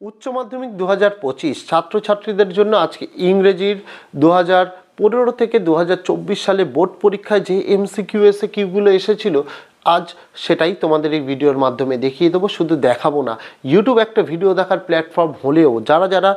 উচ্চ মাধ্যমিক 2025 ছাত্রছাত্রীদের জন্য আজকে ইংরেজির 2015 থেকে 2024 সালে বোর্ড পরীক্ষায় যে এমসিকিউ এসএকিউগুলো এসেছিল আজ সেটাই তোমাদের এই ভিডিওর মাধ্যমে দেখিয়ে দেবো। শুধু দেখাবো না, ইউটিউব একটা ভিডিও দেখার প্ল্যাটফর্ম হলেও যারা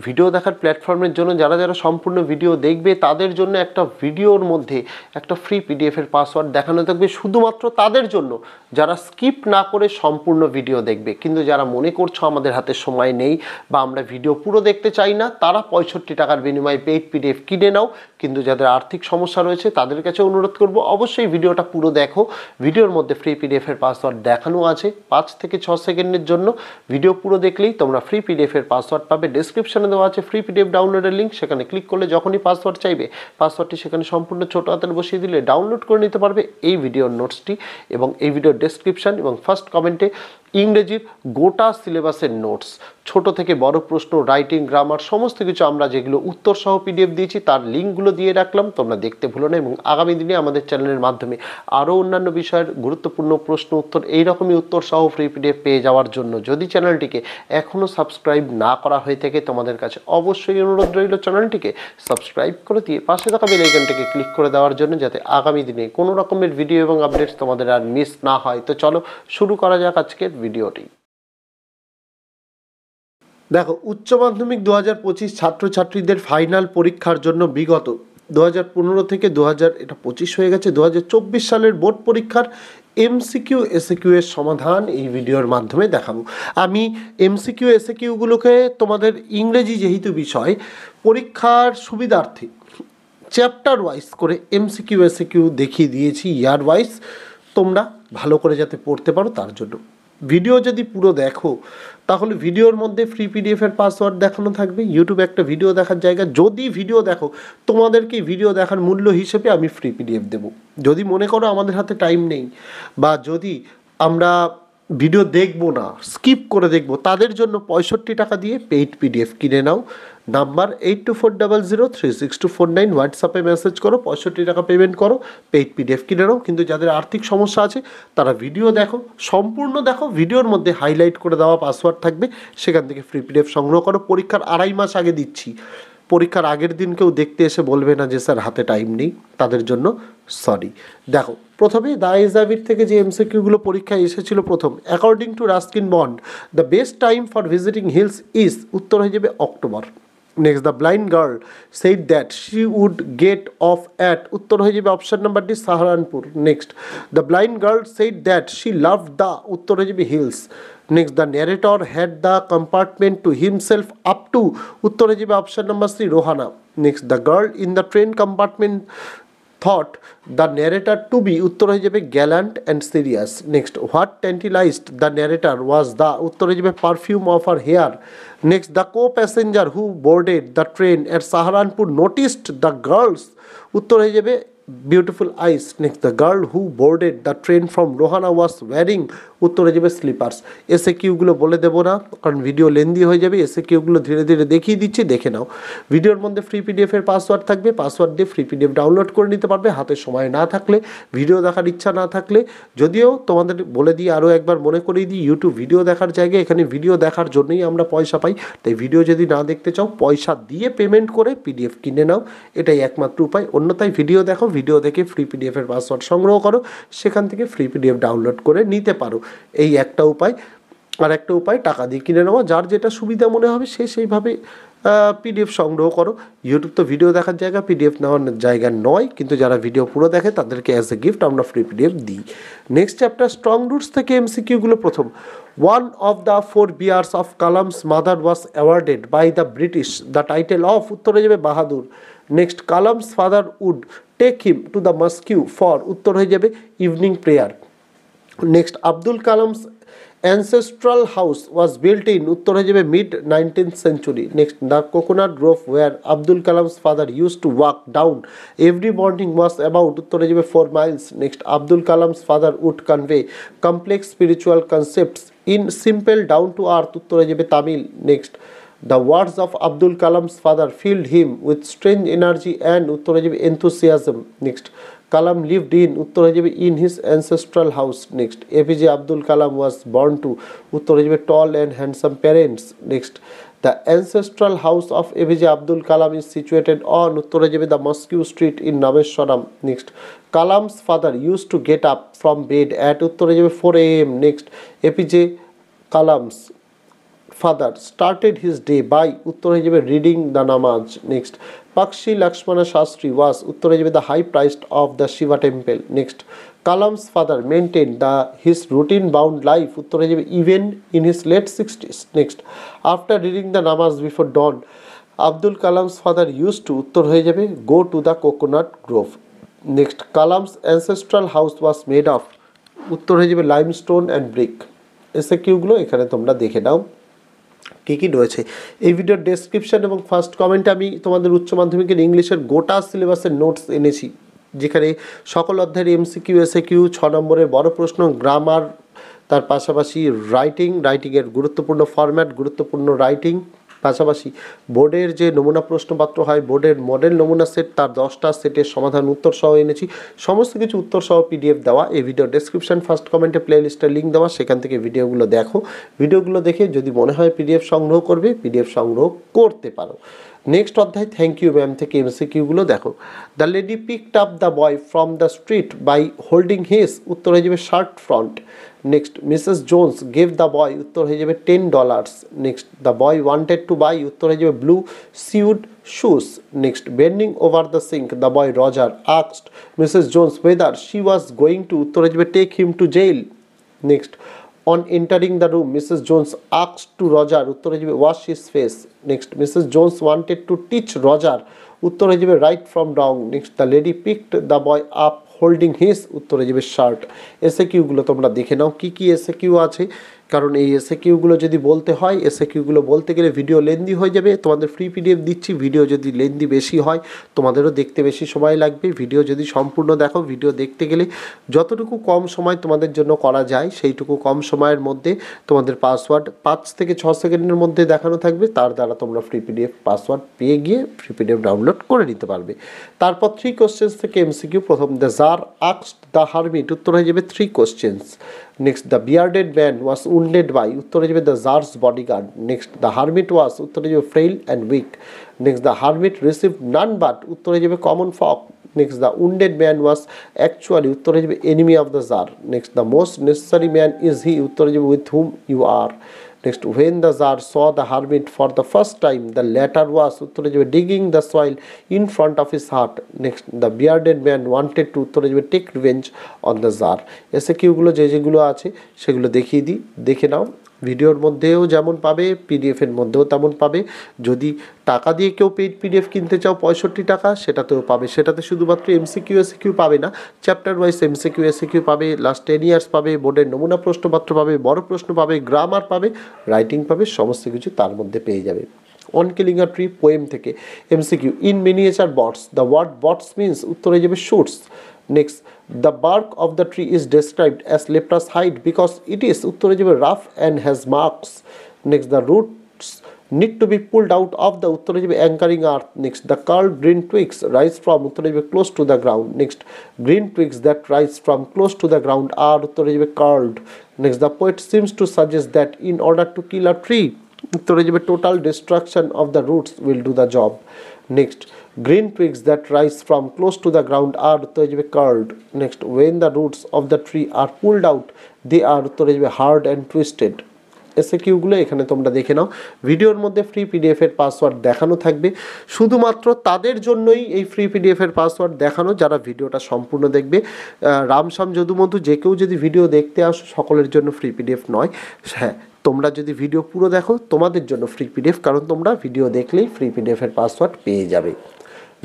ভিডিও দেখার প্ল্যাটফর্মের জন্য যারা সম্পূর্ণ ভিডিও দেখবে তাদের জন্য একটা ভিডিওর মধ্যে একটা ফ্রি পিডিএফের পাসওয়ার্ড দেখানো থাকবে, শুধুমাত্র তাদের জন্য যারা স্কিপ না করে সম্পূর্ণ ভিডিও দেখবে। কিন্তু যারা মনে করছো আমাদের হাতে সময় নেই বা আমরা ভিডিও পুরো দেখতে চাই না, তারা 65 টাকার বিনিময়ে পেইড পিডিএফ কিনে নাও। কিন্তু যাদের আর্থিক সমস্যা রয়েছে তাদের কাছে অনুরোধ করব, অবশ্যই ভিডিওটা পুরো দেখো। ভিডিওর মধ্যে ফ্রি পিডিএফের পাসওয়ার্ড দেখানো আছে, 5 থেকে 6 সেকেন্ডের জন্য। ভিডিও পুরো দেখলেই তোমরা ফ্রি পিডিএফের পাসওয়ার্ড পাবে। ডেসক্রিপশনে দেওয়া আছে ফ্রি পিডিএফ ডাউনলোডের লিঙ্ক, সেখানে ক্লিক করলে যখনই পাসওয়ার্ড চাইবে পাসওয়ার্ডটি সেখানে সম্পূর্ণ ছোট হাতের বসিয়ে দিলে ডাউনলোড করে নিতে পারবে এই ভিডিওর নোটসটি। এবং এই ভিডিওর ডেসক্রিপশন এবং ফার্স্ট কমেন্টে ইংরেজির গোটা সিলেবাসের নোটস, ছোট থেকে বড় প্রশ্ন, রাইটিং, গ্রামার, সমস্ত কিছু আমরা যেগুলো উত্তর সহ পিডিএফ দিয়েছি তার লিঙ্কগুলো দিয়ে রাখলাম, তোমরা দেখতে ভুলো না। এবং আগামী দিনে আমাদের চ্যানেলের মাধ্যমে আরও অন্যান্য বিষয়ের গুরুত্বপূর্ণ প্রশ্ন উত্তর, এইরকমই উত্তর সহ ফ্রি পিডিএফ পেয়ে যাওয়ার জন্য যদি চ্যানেলটিকে এখনও সাবস্ক্রাইব না করা হয়ে থাকে তোমাদের কাছে অবশ্যই অনুরোধ রইল চ্যানেলটিকে সাবস্ক্রাইব করে দিয়ে পাশে থাকা বেল আইকনটিকে ক্লিক করে দেওয়ার জন্য, যাতে আগামী দিনে কোনো রকমের ভিডিও এবং আপডেটস তোমাদের আর মিস না হয়। তো চলো শুরু করা যাক আজকের ভিডিওটি। দেখো, উচ্চ মাধ্যমিক 2025 ছাত্রছাত্রীদের ফাইনাল পরীক্ষার জন্য বিগত 2015 থেকে 2025 হয়ে গেছে 2024 সালের বোর্ড পরীক্ষার এমসিকিউ এসএকিউ এর সমাধান এই ভিডিওর মাধ্যমে দেখাবো। আমি এমসিকিউ এসএকিউগুলোকে তোমাদের ইংরেজি যেহেতু বিষয়, পরীক্ষার সুবিধার্থে চ্যাপ্টার ওয়াইজ করে এমসিকিউ এসএকিউ দেখিয়ে দিয়েছি ইয়ার ওয়াইজ, তোমরা ভালো করে যাতে পড়তে পারো তার জন্য। ভিডিও যদি পুরো দেখো তাহলে ভিডিওর মধ্যে ফ্রি পিডিএফের পাসওয়ার্ড দেখানো থাকবে। ইউটিউবে একটা ভিডিও দেখার জায়গা, যদি ভিডিও দেখো তোমাদেরকে ভিডিও দেখার মূল্য হিসেবে আমি ফ্রি পিডিএফ দেবো। যদি মনে করো আমাদের হাতে টাইম নেই বা যদি আমরা ভিডিও দেখবো না, স্কিপ করে দেখবো, তাদের জন্য 65 টাকা দিয়ে পেইড পিডিএফ কিনে নাও। নাম্বার 8240036249 হোয়াটসঅ্যাপে মেসেজ করো, 65 টাকা পেমেন্ট করো, পেইড পিডিএফ কিনে নাও। কিন্তু যাদের আর্থিক সমস্যা আছে তারা ভিডিও দেখো, সম্পূর্ণ দেখো, ভিডিওর মধ্যে হাইলাইট করে দেওয়া পাসওয়ার্ড থাকবে, সেখান থেকে ফ্রি পিডিএফ সংগ্রহ করো। পরীক্ষার 2.5 মাস আগে দিচ্ছি, পরীক্ষার আগের দিন কেউ দেখতে এসে বলবে না যে স্যার হাতে টাইম নেই, তাদের জন্য সরি। দেখো, প্রথমে দ্য এজাবির থেকে যে এমসিকিউগুলো পরীক্ষায় এসেছিল, প্রথম, according to Ruskin Bond the best time for visiting hills is, উত্তর হয়ে যাবে October. Next, the blind girl said that she would get off at, উত্তর হয়ে যাবে option number D, Saharanpur. Next, the blind girl said that she loved the, উত্তর হয়ে যাবে hills. Next, the narrator had the compartment to himself up to, উত্তর হয়ে যাবে option number C, Rohana. Next, the girl in the train compartment thought the narrator to be, উত্তর হয়ে যাবে gallant and serious. Next, what tantalized the narrator was the, উত্তর হয়ে যাবে perfume of her hair. Next, the co passenger who boarded the train at Saharanpur noticed the girl's, উত্তর হয়ে যাবে beautiful eyes. Next, the girl who boarded the train from Rohana was wearing, উত্তর হয়ে যাবে sleepers. এসএকিউগুলো বলে দেবো না কারণ ভিডিও লেন্দি হয়ে যাবে, এসএকিউগুলো ধীরে ধীরে দেখিয়ে দিচ্ছি, দেখে নাও। ভিডিওর মধ্যে ফ্রি পিডিএফের পাসওয়ার্ড থাকবে, পাসওয়ার্ড দিয়ে ফ্রি পিডিএফ ডাউনলোড করে নিতে পারবে হাতে সময় না থাকলে, ভিডিও দেখার ইচ্ছা না থাকলে। যদিও তোমাদের বলে দিই, আরও একবার মনে করিয়ে দিই, ইউটিউব ভিডিও দেখার জায়গায়, এখানে ভিডিও দেখার জন্যই আমরা পয়সা পাই। তাই ভিডিও যদি না দেখতে চাও পয়সা দিয়ে পেমেন্ট করে পিডিএফ কিনে নাও, এটাই একমাত্র উপায়। অন্যথায় ভিডিও দেখো, ভিডিও দেখে ফ্রি পিডিএফের পাসওয়ার্ড সংগ্রহ করো, সেখান থেকে ফ্রি পিডিএফ ডাউনলোড করে নিতে পারো। এই একটা উপায়। আর একটা উপায় টাকা দিয়ে কিনে নেওয়া, যার যেটা সুবিধা মনে হবে সে সেইভাবে পিডিএফ সংগ্রহ করো। ইউটিউব তো ভিডিও দেখার জায়গা, পিডিএফ নেওয়ার জায়গা নয়, কিন্তু যারা ভিডিও পুরো দেখে তাদেরকে অ্যাজ এ গিফট আমরা ফ্রি পিডিএফ দিই। নেক্সট চ্যাপ্টার স্ট্রং রুটস থেকে এমসিকিউগুলো, প্রথম, one of the 4 bearers of Kalam's mother was awarded by the British the title of, উত্তর হয়ে যাবে Bahadur. Next, Kalam's father would take him to the mosque for, উত্তর হয়ে যাবে evening prayer. Next, Abdul Kalam's ancestral house was built in, উত্তর হয়ে যাবে mid 19th century. Next, the coconut grove where Abdul Kalam's father used to walk down every morning was about, উত্তর হয়ে যাবে 4 miles. Next, Abdul Kalam's father would convey complex spiritual concepts in simple down to earth, উত্তর হয়ে যাবে Tamil. Next, the words of Abdul Kalam's father filled him with strange energy and, উত্তর হয়ে যাবে enthusiasm. Next, Kalam lived in, উত্তর হয়ে যাবে in his ancestral house. Next APJ Abdul Kalam was born to, উত্তর হয়ে যাবে tall and handsome parents. Next the ancestral house of APJ Abdul Kalam is situated on, উত্তর হয়ে যাবে the mosque street in Rameswaram. Next Kalam's father use to get up from bed at, উত্তর হয়ে যাবে 4 AM। Next APJ Kalam's father started his day by, উত্তর হয়ে যাবে reading the namaz. Next Pakshi Lakshmana Sastry was, উত্তর হয়ে যাবে the high priest of the Shiva temple. Next Kalam's father maintain the his routine bound life, উত্তর হয়ে যাবে even in his late 60s। Next after reading the namaz before dawn, Abdul Kalam's father use to, উত্তর হয়ে যাবে go to the coconut grove. Next Kalam's ancestral house was made of, উত্তর হয়ে যাবে limestone and brick. এসে কিউগুলো এখানে তোমরা দেখে নাও কী কী রয়েছে। এই ভিডিওর ডেসক্রিপশন এবং ফার্স্ট কমেন্টে আমি তোমাদের উচ্চ মাধ্যমিকের ইংলিশের গোটা সিলেবাসের নোটস এনেছি, যেখানে সকল অধ্যায়ের MCQ SAQ 6 নম্বরের বড় প্রশ্ন, গ্রামার, তার পাশাপাশি রাইটিংয়ের গুরুত্বপূর্ণ ফরম্যাট, গুরুত্বপূর্ণ রাইটিং, পাশাপাশি বোর্ডের যে নমুনা প্রশ্নপত্র হয়, বোর্ডের মডেল নমুনা সেট, তার 10টা সেটের সমাধান উত্তর সহ এনেছি। সমস্ত কিছু উত্তর সহ PDF দেওয়া। এই ভিডিও ডেসক্রিপশন ফার্স্ট কমেন্টে প্লেলিস্টের লিঙ্ক দেওয়া, সেখান থেকে ভিডিওগুলো দেখো। ভিডিওগুলো দেখে যদি মনে হয় PDF সংগ্রহ করবে, PDF সংগ্রহ করতে পারো। নেক্সট অধ্যায় থ্যাংক ইউ ম্যাম থেকে MCQগুলো দেখো। The lady picked up the boy from the street by holding his, উত্তর হয়ে যাবে shirt front. Next Mrs Jones gave the boy, উত্তর হয়ে যাবে $10। Next the boy wanted to buy, উত্তর হয়ে যাবে blue suede shoes. Next bending over the sink, the boy Roger asked Mrs Jones whether she was going to, উত্তর হয়ে যাবে take him to jail. Next on entering the room, Mrs. Jones asked to Roger, উত্তর হয়ে যাবে wash his face. Next, Mrs. Jones wanted to teach Roger, উত্তর হয়ে যাবে right from wrong. Next, the lady picked the boy up holding his, উত্তর হয়ে যাবে shirt. এসএকিউগুলো তোমরা দেখে নাও কি কি এসএকিউ আছে, কারণ এই এসএকিউগুলো যদি বলতে হয়, এসএকিউগুলো বলতে গেলে ভিডিও লেন্দি হয়ে যাবে। তোমাদের ফ্রি PDF দিচ্ছি, ভিডিও যদি লেন্দি বেশি হয় তোমাদেরও দেখতে বেশি সময় লাগবে। ভিডিও যদি সম্পূর্ণ দেখো, ভিডিও দেখতে গেলে যতটুকু কম সময় তোমাদের জন্য করা যায় সেইটুকু কম সময়ের মধ্যে তোমাদের পাসওয়ার্ড 5 থেকে 6 সেকেন্ডের মধ্যে দেখানো থাকবে, তার দ্বারা তোমরা ফ্রি PDF পাসওয়ার্ড পেয়ে গিয়ে ফ্রি PDF ডাউনলোড করে নিতে পারবে। তারপর 3 কোশ্চেন্স থেকে MCQ। প্রথম, the tsar asked the hermit, উত্তর হয়ে যাবে 3 questions. Next the bearded man was wounded by, উত্তর হয়ে যাবে the tsar's bodyguard. Next the hermit was, উত্তর হয়ে যাবে frail and weak. Next the hermit received none but, উত্তর হয়ে যাবে common folk. Next the wounded man was actually, উত্তর হয়ে যাবে enemy of the tsar. Next the most necessary man is he, উত্তর হয়ে যাবে with whom you are. Next, when the Tsar saw the hermit for the first time, the latter was, উত্তর হয়ে যাবে digging the soil in front of his hut. Next, the bearded man wanted to, উত্তর হয়ে যাবে take revenge on the Tsar. এসএকিউগুলো যেগুলো আছে সেগুলো দেখিয়ে দিই, দেখে নাও। ভিডিওর মধ্যেও যেমন পাবে, PDF-এর মধ্যেও তেমন পাবে। যদি টাকা দিয়ে কেউ পেইড PDF কিনতে চাও 65 টাকা, সেটাতেও পাবে। সেটাতে শুধুমাত্র MCQ SAQ পাবে না, চ্যাপ্টার ওয়াইজ MCQ SAQ পাবে, লাস্ট 10 ইয়ার্স পাবে, বোর্ডের নমুনা প্রশ্নপত্র পাবে, বড় প্রশ্ন পাবে, গ্রামার পাবে, রাইটিং পাবে, সমস্ত কিছু তার মধ্যে পেয়ে যাবে। On killing a tree poem থেকে MCQ। In miniature boughs, the word boughs means, উত্তর হয়ে যাবে shoots. Next, the bark of the tree is described as leprous hide because it is, উত্তর হয়ে যাবে rough and has marks. Next, the roots need to be pulled out of the, উত্তর হয়ে যাবে anchoring earth. Next, the curled green twigs rise from, উত্তর হয়ে যাবে close to the ground. Next, green twigs that rise from close to the ground are, উত্তর হয়ে যাবে curled. Next, the poet seems to suggest that in order to kill a tree, উত্তর হয়ে যাবে total destruction of the roots will do the job. Next, green twigs that rise from close to the ground are, উত্তর হয়ে যাবে curled. Next, when the roots of the tree are pulled out, they are, উত্তর হয়ে যাবে hard and twisted. এসএকিউগুলো এখানে তোমরা দেখে নাও। ভিডিওর মধ্যে ফ্রি PDF-এর পাসওয়ার্ড দেখানো থাকবে, শুধুমাত্র তাদের জন্যই এই ফ্রি PDF-এর পাসওয়ার্ড দেখানো যারা ভিডিওটা সম্পূর্ণ দেখবে। রামশ্যাম যদুমধু যে কেউ যদি ভিডিও দেখতে আসো, সকলের জন্য ফ্রি PDF নয়। হ্যাঁ, তোমরা যদি ভিডিও পুরো দেখো তোমাদের জন্য ফ্রি PDF, কারণ তোমরা ভিডিও দেখলেই ফ্রি PDF-এর পাসওয়ার্ড পেয়ে যাবে।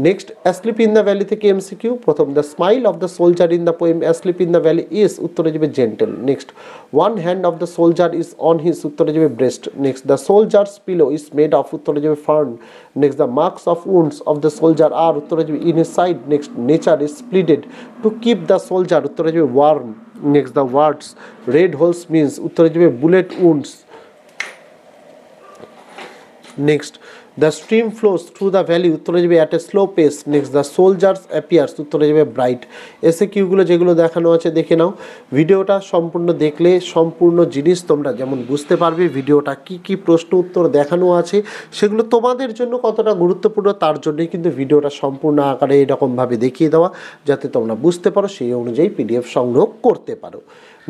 Next, asleep in the valley থেকে MCQ। প্রথম, the smile of the soldier in the poem asleep in the valley is, উত্তর হয়ে যাবে gentle. Next, one hand of the soldier is on his, উত্তর হয়ে যাবে breast. Next, the soldier's pillow is made of, উত্তর হয়ে যাবে fern. Next, the marks of wounds of the soldier are, উত্তর হয়ে যাবে in his side. Next, nature is splitted to keep the soldier, উত্তর হয়ে যাবে warm. Next, the words red holes means, উত্তর হয়ে যাবে bullet wounds. Next, the stream flows through the valley উত্তরে যাবে at a slow pace. Next the soldiers appears উত্তরে যাবে ব্রাইট। এসে কিউগুলো যেগুলো দেখানো আছে দেখে নাও। ভিডিওটা সম্পূর্ণ দেখলে সম্পূর্ণ জিনিস তোমরা যেমন বুঝতে পারবে ভিডিওটা কি কি প্রশ্ন উত্তর দেখানো আছে সেগুলো তোমাদের জন্য কতটা গুরুত্বপূর্ণ তার জন্যই কিন্তু ভিডিওটা সম্পূর্ণ আকারে এরকমভাবে দেখিয়ে দেওয়া যাতে তোমরা বুঝতে পারো সেই অনুযায়ী পিডিএফ সংগ্রহ করতে পারো।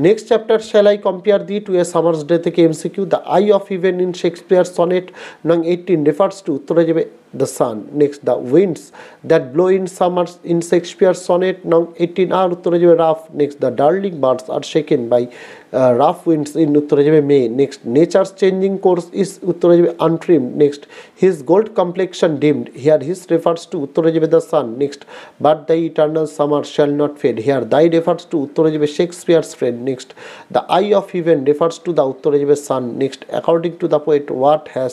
Next chapter shall I compare thee to a summer's day থেকে MCQ. The eye of heaven in Shakespeare sonnet নং 18 রেফার্স টু উত্তরে যাবে the sun. Next the winds that blow in summers in Shakespeare's sonnet nong 18 are উত্তরে যাবে rough. Next the darling birds are shaken by rough winds in উত্তরে যাবে May. Next nature's changing course is উত্তরে যাবে untrimmed. Next his gold complexion dimmed. Here his refers to উত্তরে যাবে the sun. Next but the eternal summer shall not fade. Here thy refers to উত্তরে যাবে Shakespeare's friend. Next the eye of heaven refers to the উত্তরে যাবে sun. Next according to the poet what has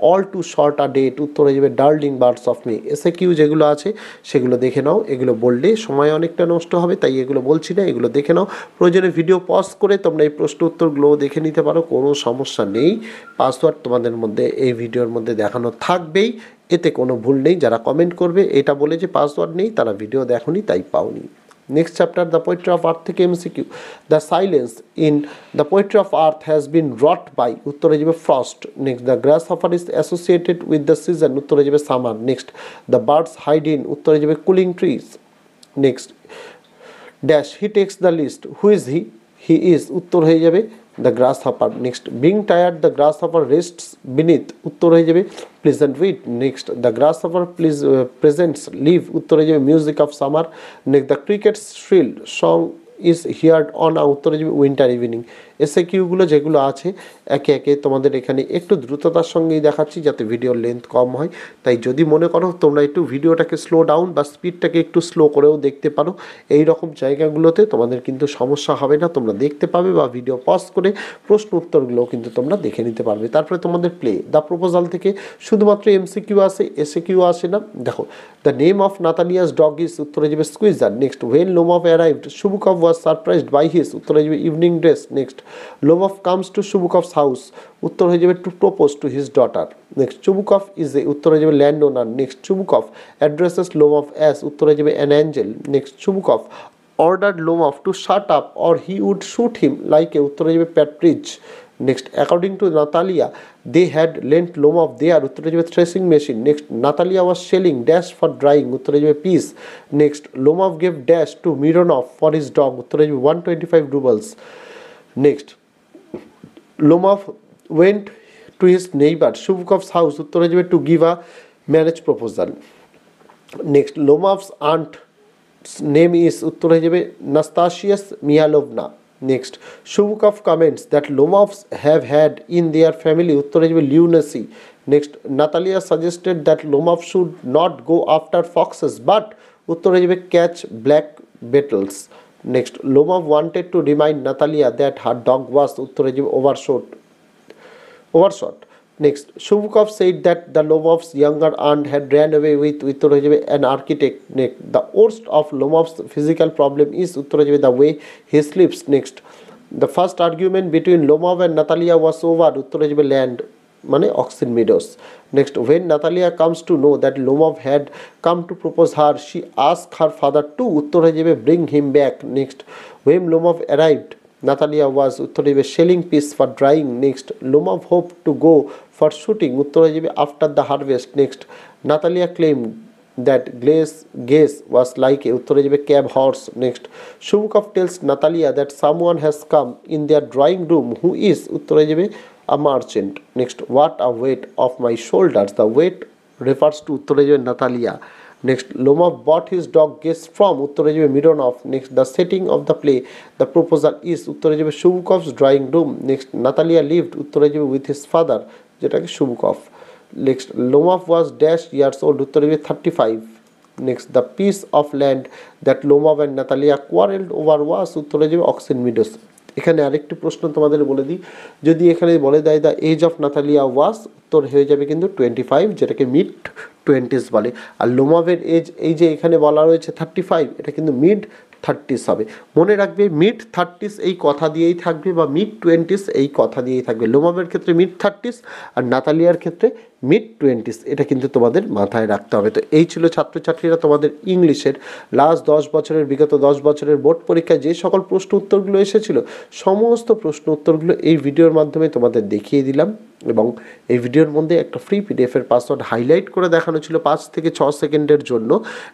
all too short a date উত্তরে যাবে darling birds of me. এসে Q যেগুলো আছে সেগুলো দেখে নাও, এগুলো বললে সময় অনেকটা নষ্ট হবে তাই এগুলো বলছি না, এগুলো দেখে নাও। প্রয়োজনে ভিডিও পজ করে তোমরা এই প্রশ্ন উত্তরগুলোও দেখে নিতে পারো, কোনো সমস্যা নেই। পাসওয়ার্ড তোমাদের মধ্যে এই ভিডিওর মধ্যে দেখানো থাকবেই, এতে কোনো ভুল নেই। যারা কমেন্ট করবে এটা বলে যে পাসওয়ার্ড নেই তারা ভিডিও দেখোনি তাই পাওনি। Next chapter the poetry of earth থেকে MCQ. The silence in the poetry of earth has been wrought by উত্তরে যাবে frost. Next the grasshopper is associated with the season উত্তরে যাবে summer. Next the birds hide in উত্তরে যাবে cooling trees. Next dash he takes the list. Who is he? He is উত্তর হয়ে যাবে the grasshopper. Next being tired the grasshopper rests beneath উত্তর হয়ে যাবে pleasant wheat. Next the grasshopper presents leave উত্তর হয়ে যাবে music of summer. Next the cricket's shrill song is heard on উত্তরে যাবে উইন্টার ইভিনিং। এসে কিউগুলো যেগুলো আছে একে একে তোমাদের এখানে একটু দ্রুততার সঙ্গেই দেখাচ্ছি যাতে ভিডিওর লেন্থ কম হয়। তাই যদি মনে করো তোমরা একটু ভিডিওটাকে স্লো ডাউন বা স্পিডটাকে একটু স্লো করেও দেখতে পারো, এই রকম জায়গাগুলোতে তোমাদের কিন্তু সমস্যা হবে না, তোমরা দেখতে পাবে বা ভিডিও পজ করে প্রশ্ন উত্তরগুলোও কিন্তু তোমরা দেখে নিতে পারবে। তারপরে তোমাদের প্লে দ্য প্রপোজাল থেকে শুধুমাত্র এমসিকিউ আসে, এসে কিউ আসে না। দেখো the name of Natalia's dog is উত্তরে যাবে Squeezer. Next when Lomov arrived Shubukov was surprised by his উত্তরে যাবে evening dress. Next Lomov comes to Shubukov's house উত্তর হয়ে যাবে to propose to his daughter. Next Chubukov is a উত্তর হয়ে যাবে land owner. Next Chubukov addresses Lomov as উত্তর হয়ে যাবে an angel. Next Chubukov ordered Lomov to shut up or he would shoot him like a উত্তরে যাবে partridge. Next according to Natalia they had lent Lomov their উত্তরে যাবে threshing machine. Next Natalia was selling dash for drying উত্তরে যাবে piece। Next Lomov gave dash to Mironov for his dog উত্তরে যাবে 125 rubles। Next Lomov went to his neighbor Shubukov's house উত্তরে যাবে to give a marriage proposal। Next Lomov's aunt name is উত্তর হয়ে যাবে Nastasya Mikhailovna. Next Shubukov comments that Lomovs have had in their family উত্তর হয়ে যাবে lunacy. Next Natalia suggested that Lomov should not go after foxes but উত্তর হয়ে যাবে catch black beetles. Next Lomov wanted to remind Natalia that her dog was উত্তর হয়ে যাবে overshot. Next, Shubukov said that the Lomov's younger aunt had ran away with উত্তর হয়ে যাবে an architect. Next, the worst of Lomov's physical problem is উত্তর হয়ে যাবে the way he sleeps. Next, the first argument between Lomov and Natalia was over উত্তর হয়ে যাবে land মানে Oxen Meadows. Next, when Natalia comes to know that Lomov had come to propose her, she asked her father to উত্তর হয়ে যাবে bring him back. Next, when Lomov arrived, Natalia was উত্তর হয়ে যাবে selling piece for drying. Next, Lomov hoped to go for shooting উত্তর হয়ে যাবে after the harvest. Next, Natalia claimed that Gaze was like a উত্তর হয়ে যাবে cab horse. Next, Shubukov tells Natalia that someone has come in their drawing room who is উত্তর হয়ে যাবে a merchant. Next, what a weight of my shoulders. The weight refers to উত্তর হয়ে যাবে Natalia. Next, Lomov bought his dog Gaze from উত্তর হয়ে যাবে Mironov. Next, the setting of the play the proposal is উত্তর হয়ে যাবে Shubukov's drawing room. Next, Natalia lived উত্তর হয়ে যাবে with his father যেটাকে Shubukov. Next Lomov was dash years old উত্তর হয়ে 35। Next the piece of land that Lomov and Natalia quarrelled over was উত্তর হয়ে যাবে অক্সেন মিডোস। এখানে আরেকটি প্রশ্ন তোমাদের বলে দিই, যদি এখানে বলে দেয় দ্য এজ অফ নাতালিয়া ওয়াজ উত্তর হয়ে যাবে কিন্তু 25 যেটাকে মিড 20s বলে। আর লোমভের এজ এই যে এখানে বলা রয়েছে 35 এটা কিন্তু মিড 30s হবে। মনে রাখবে মিড 30s এই কথা দিয়েই থাকবে বা মিড 20s এই কথা দিয়েই থাকবে। লোমভের ক্ষেত্রে মিড 30s আর নাতালিয়ার ক্ষেত্রে mid-20s, এটা কিন্তু তোমাদের মাথায় রাখতে হবে। তো এই ছিল ছাত্রছাত্রীরা তোমাদের ইংলিশের লাস্ট 10 বছরের, বিগত 10 বছরের বোর্ড পরীক্ষায় যে সকল প্রশ্ন উত্তরগুলো এসেছিল, সমস্ত প্রশ্ন উত্তরগুলো এই ভিডিওর মাধ্যমে তোমাদের দেখিয়ে দিলাম। এবং এই ভিডিওর মধ্যে একটা ফ্রি পিডিএফের পাসওয়ার্ড হাইলাইট করে দেখানো ছিল 5 থেকে 6 সেকেন্ডের জন্য।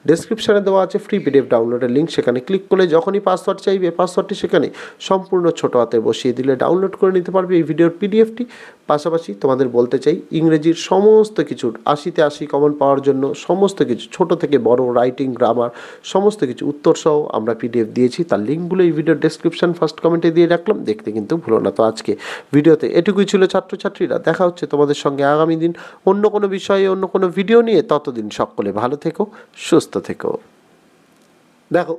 ডেসক্রিপশানে দেওয়া আছে ফ্রি পিডিএফ ডাউনলোডের লিঙ্ক, সেখানে ক্লিক করলে যখনই পাসওয়ার্ড চাইবে, পাসওয়ার্ডটি সেখানে সম্পূর্ণ ছোট হাতে বসিয়ে দিলে ডাউনলোড করে নিতে পারবে এই ভিডিওর পিডিএফটি। পাশাপাশি তোমাদের বলতে চাই, ইংরেজির সমস্ত কিছুর 80তে 80 কমন পাওয়ার জন্য সমস্ত কিছু ছোট থেকে বড়, রাইটিং, গ্রামার, সমস্ত কিছু উত্তর সহ আমরা পিডিএফ দিয়েছি। তার লিঙ্কগুলো এই ভিডিওর ডেসক্রিপশন ফার্স্ট কমেন্টে দিয়ে রাখলাম, দেখতে কিন্তু ভুলো না। তো আজকে ভিডিওতে এটুকুই ছিল ছাত্রছাত্রীরা। দেখা হচ্ছে তোমাদের সঙ্গে আগামী দিন অন্য কোনো বিষয়ে, অন্য কোনো ভিডিও নিয়ে। ততদিন সকলে ভালো থেকো, সুস্থ থেকো। দেখো